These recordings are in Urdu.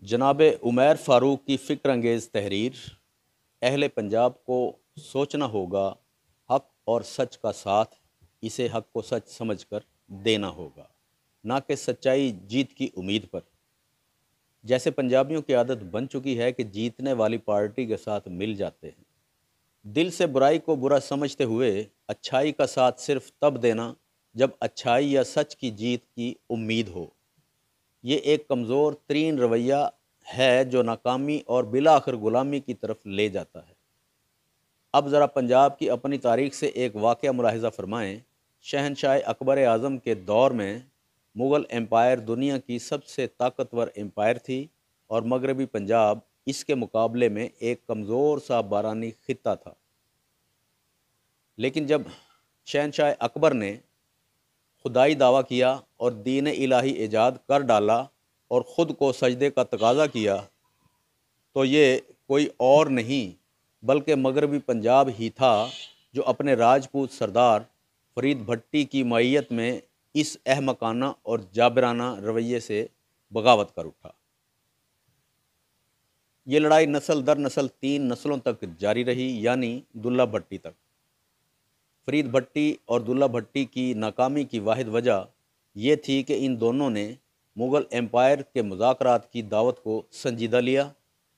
جناب عمیر فاروق کی فکر انگیز تحریر۔ اہل پنجاب کو سوچنا ہوگا، حق اور سچ کا ساتھ اسے حق کو سچ سمجھ کر دینا ہوگا، نہ کہ سچائی جیت کی امید پر۔ جیسے پنجابیوں کی عادت بن چکی ہے کہ جیتنے والی پارٹی کے ساتھ مل جاتے ہیں، دل سے برائی کو برا سمجھتے ہوئے اچھائی کا ساتھ صرف تب دینا جب اچھائی یا سچ کی جیت کی امید ہو۔ یہ ایک کمزور ترین رویہ ہے جو ناکامی اور بالآخر غلامی کی طرف لے جاتا ہے۔ اب ذرا پنجاب کی اپنی تاریخ سے ایک واقعہ ملاحظہ فرمائیں۔ شہنشاہ اکبر اعظم کے دور میں مغل امپائر دنیا کی سب سے طاقتور امپائر تھی، اور مغربی پنجاب اس کے مقابلے میں ایک کمزور سا بارانی خطہ تھا۔ لیکن جب شہنشاہ اکبر نے خدائی دعویٰ کیا اور دین الہی ایجاد کر ڈالا اور خود کو سجدے کا تقاضا کیا، تو یہ کوئی اور نہیں بلکہ مغربی پنجاب ہی تھا جو اپنے راجپوت سردار فرید بھٹی کی معیت میں اس احمقانہ اور جابرانہ رویے سے بغاوت کر اٹھا۔ یہ لڑائی نسل در نسل 3 نسلوں تک جاری رہی، یعنی دلہ بھٹی تک۔ فرید بھٹی اور دلہ بھٹی کی ناکامی کی واحد وجہ یہ تھی کہ ان دونوں نے مغل امپائر کے مذاکرات کی دعوت کو سنجیدہ لیا،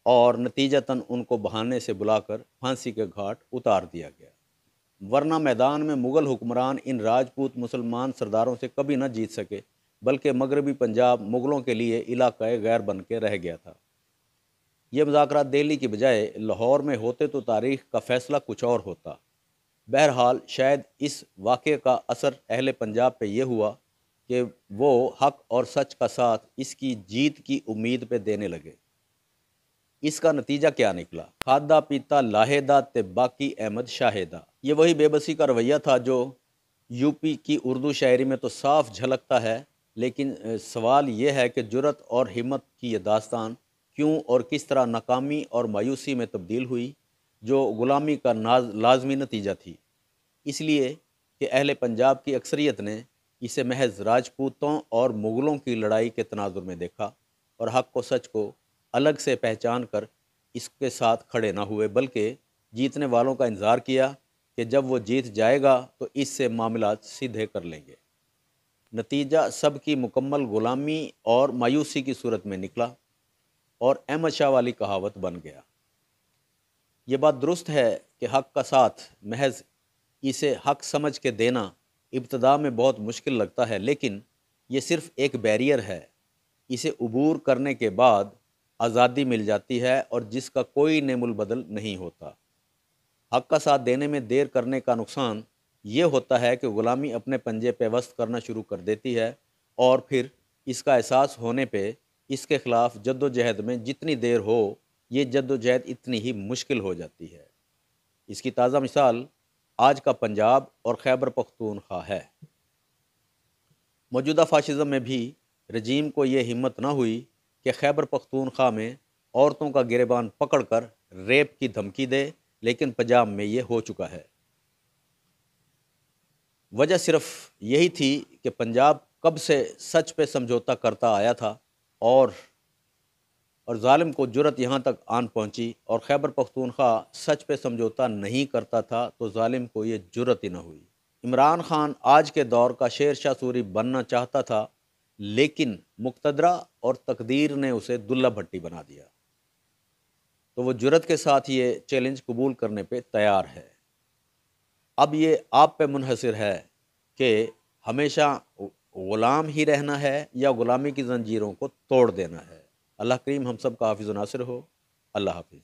اور نتیجتاً ان کو بہانے سے بلا کر پھانسی کے گھاٹ اتار دیا گیا، ورنہ میدان میں مغل حکمران ان راجپوت مسلمان سرداروں سے کبھی نہ جیت سکے، بلکہ مغربی پنجاب مغلوں کے لیے علاقہ غیر بن کے رہ گیا تھا۔ یہ مذاکرات دہلی کی بجائے لاہور میں ہوتے تو تاریخ کا فیصلہ کچھ اور ہوتا۔ بہرحال شاید اس واقعے کا اثر اہل پنجاب پہ یہ ہوا کہ وہ حق اور سچ کا ساتھ اس کی جیت کی امید پہ دینے لگے۔ اس کا نتیجہ کیا نکلا؟ کھادا پیتا لاہیدا تے باقی احمد شاہدہ۔ یہ وہی بے بسی کا رویہ تھا جو یو پی کی اردو شاعری میں تو صاف جھلکتا ہے، لیکن سوال یہ ہے کہ جرأت اور ہمت کی یہ داستان کیوں اور کس طرح ناکامی اور مایوسی میں تبدیل ہوئی، جو غلامی کا لازمی نتیجہ تھی؟ اس لیے کہ اہل پنجاب کی اکثریت نے اسے محض راجپوتوں اور مغلوں کی لڑائی کے تناظر میں دیکھا، اور حق و سچ کو الگ سے پہچان کر اس کے ساتھ کھڑے نہ ہوئے، بلکہ جیتنے والوں کا انتظار کیا کہ جب وہ جیت جائے گا تو اس سے معاملات سیدھے کر لیں گے۔ نتیجہ سب کی مکمل غلامی اور مایوسی کی صورت میں نکلا، اور احمد شاہ والی کہاوت بن گیا۔ یہ بات درست ہے کہ حق کا ساتھ محض اسے حق سمجھ کے دینا ابتدا میں بہت مشکل لگتا ہے، لیکن یہ صرف ایک بیریئر ہے۔ اسے عبور کرنے کے بعد آزادی مل جاتی ہے، اور جس کا کوئی نعم البدل نہیں ہوتا۔ حق کا ساتھ دینے میں دیر کرنے کا نقصان یہ ہوتا ہے کہ غلامی اپنے پنجے پیوست کرنا شروع کر دیتی ہے، اور پھر اس کا احساس ہونے پہ اس کے خلاف جد و جہد میں جتنی دیر ہو، یہ جد و جہد اتنی ہی مشکل ہو جاتی ہے۔ اس کی تازہ مثال آج کا پنجاب اور خیبر پختونخوا ہے۔ موجودہ فاشزم میں بھی رجیم کو یہ ہمت نہ ہوئی کہ خیبر پختونخوا میں عورتوں کا گریبان پکڑ کر ریپ کی دھمکی دے، لیکن پنجاب میں یہ ہو چکا ہے۔ وجہ صرف یہی تھی کہ پنجاب کب سے سچ پہ سمجھوتا کرتا آیا تھا، اور ظالم کو جرأت یہاں تک آن پہنچی، اور خیبر پختونخوا سچ پہ سمجھوتا نہیں کرتا تھا تو ظالم کو یہ جرأت ہی نہ ہوئی۔ عمران خان آج کے دور کا شیر شاہ سوری بننا چاہتا تھا، لیکن مقتدرہ اور تقدیر نے اسے دلہ بھٹی بنا دیا، تو وہ جرأت کے ساتھ یہ چیلنج قبول کرنے پہ تیار ہے۔ اب یہ آپ پہ منحصر ہے کہ ہمیشہ غلام ہی رہنا ہے یا غلامی کی زنجیروں کو توڑ دینا ہے۔ اللہ کریم ہم سب کا حافظ و ناصر ہو۔ اللہ حافظ۔